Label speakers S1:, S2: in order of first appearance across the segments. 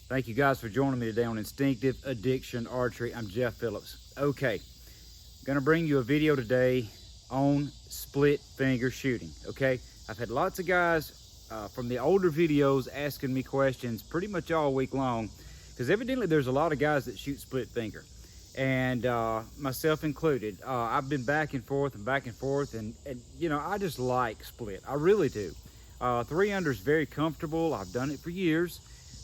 S1: Thank you guys for joining me today on Instinctive Addiction Archery. I'm Jeff Phillips. Okay, gonna bring you a video today on split finger shooting. Okay, I've had lots of guys from the older videos asking me questions pretty much all week long, because evidently there's a lot of guys that shoot split finger, and myself included. I've been back and forth, and you know, I just like split. I really do. 3-under is very comfortable. I've done it for years,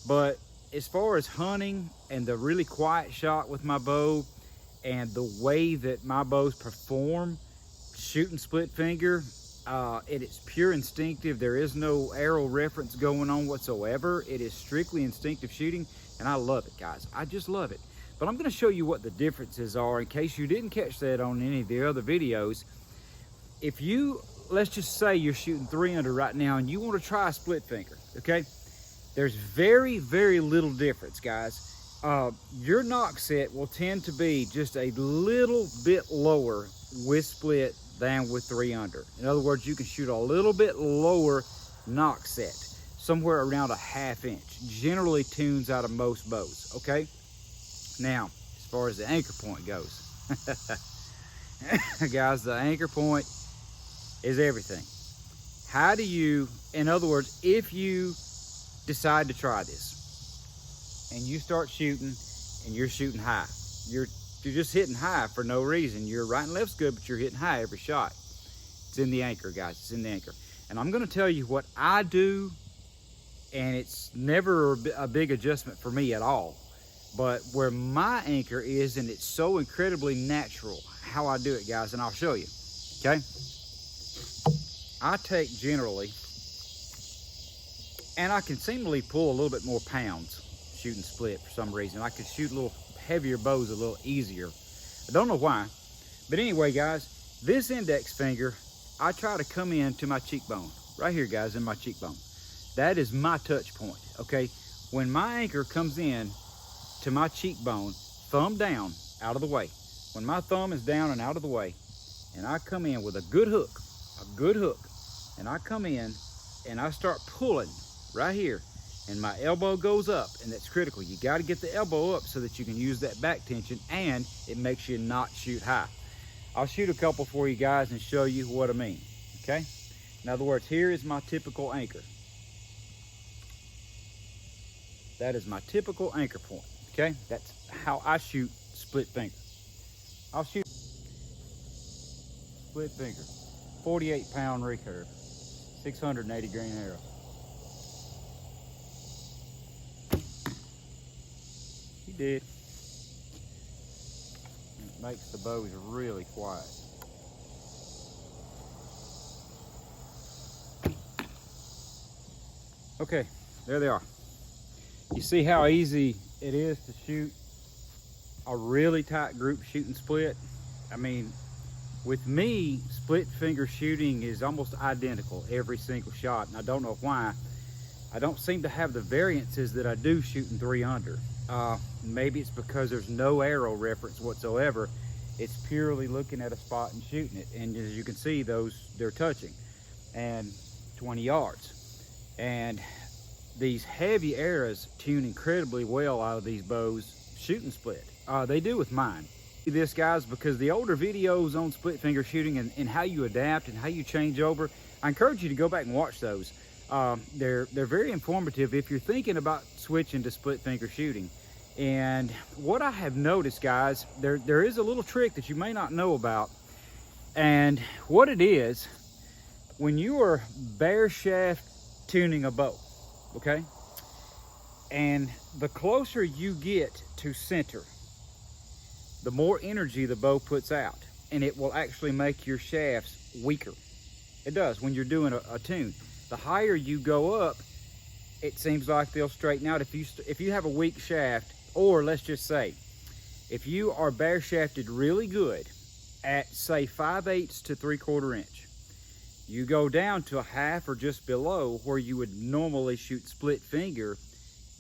S1: but as far as hunting and the really quiet shot with my bow and the way that my bows perform shooting split finger, it is pure instinctive. There is no arrow reference going on whatsoever. It is strictly instinctive shooting, and I love it, guys. I just love it. But I'm going to show you what the differences are in case you didn't catch that on any of the other videos. If you, let's just say you're shooting 3-under right now and you want to try a split finger, okay? There's very, very little difference, guys. Your knock set will tend to be just a little bit lower with split than with 3-under. In other words, you can shoot a little bit lower knock set, somewhere around a 1/2 inch. Generally tunes out of most bows, okay? Now, as far as the anchor point goes, guys, the anchor point is everything. How do you, in other words, if you decide to try this and you start shooting and you're shooting high, you're just hitting high for no reason. Your right and left's good, but you're hitting high every shot. It's in the anchor, guys. It's in the anchor. And I'm going to tell you what I do, and it's never a big adjustment for me at all, but where my anchor is, and it's so incredibly natural how I do it, guys, and I'll show you. Okay, I take generally, and I can seemingly pull a little bit more pounds shooting split for some reason. I could shoot a little heavier bows a little easier. I don't know why. But anyway, guys, this index finger, I try to come in to my cheekbone. Right here, guys, in my cheekbone. That is my touch point, okay? When my anchor comes in to my cheekbone, thumb down, out of the way. When my thumb is down and out of the way, and I come in with a good hook, and I come in and I start pulling right here, and my elbow goes up, and that's critical. You got to get the elbow up so that you can use that back tension, and it makes you not shoot high. I'll shoot a couple for you guys and show you what I mean, okay? In other words, here is my typical anchor. That is my typical anchor point, okay? That's how I shoot split finger. I'll shoot split finger, 48-pound recurve, 680 grain arrow. He did. It makes the bows really quiet. Okay, there they are. You see how easy it is to shoot a really tight group shooting split? I mean, with me, split finger shooting is almost identical every single shot, and I don't know why. I don't seem to have the variances that I do shooting 3-under. Maybe it's because there's no arrow reference whatsoever. It's purely looking at a spot and shooting it. And as you can see, they're touching, and 20 yards. And these heavy arrows tune incredibly well out of these bows shooting split. They do with mine. This, guys, because the older videos on split finger shooting and how you adapt and how you change over, I encourage you to go back and watch those. They're very informative if you're thinking about switching to split finger shooting. And what I have noticed, guys, there is a little trick that you may not know about. And what it is, when you are bare shaft tuning a bow, okay, and the closer you get to center, the more energy the bow puts out, and it will actually make your shafts weaker. It does when you're doing a tune. The higher you go up, it seems like they'll straighten out. If you have a weak shaft, or let's just say, if you are bare shafted really good at, say, 5/8 to 3/4 inch, you go down to a 1/2 or just below where you would normally shoot split finger,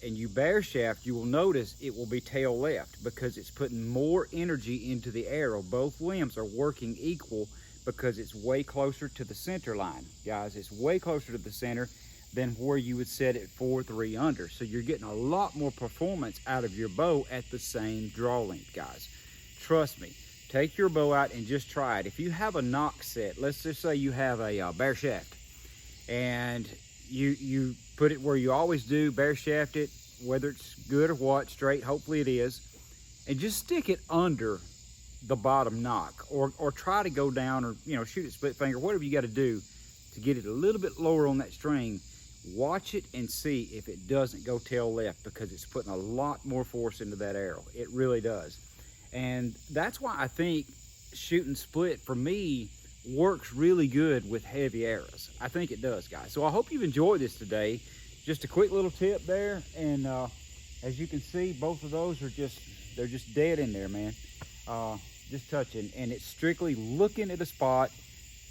S1: and you bare shaft, you will notice it will be tail left because it's putting more energy into the arrow. Both limbs are working equal because it's way closer to the center line, guys. It's way closer to the center. than where you would set it 4-3 under. So you're getting a lot more performance out of your bow at the same draw length, guys. Trust me, take your bow out and just try it. If you have a knock set, let's just say you have a bare shaft, and you put it where you always do, bare shaft it, whether it's good or what, straight, hopefully it is, and just stick it under the bottom knock, or try to go down, or shoot it split finger, whatever you got to do to get it a little bit lower on that string. Watch it and see if it doesn't go tail left, because it's putting a lot more force into that arrow. It really does. And that's why I think shooting split for me works really good with heavy arrows. I think it does, guys. So I hope you've enjoyed this today. Just a quick little tip there, and as you can see, both of those are they're just dead in there, man. Just touching, and it's strictly looking at a spot,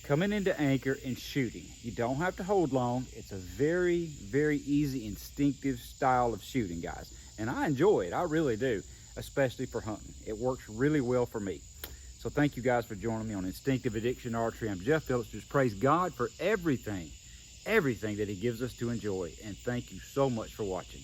S1: coming into anchor and shooting. You don't have to hold long. It's a very, very easy, instinctive style of shooting, guys. And I enjoy it, I really do, especially for hunting. It works really well for me. So thank you guys for joining me on Instinctive Addiction Archery. I'm Jeff Phillips. Just praise God for everything that he gives us to enjoy. And thank you so much for watching.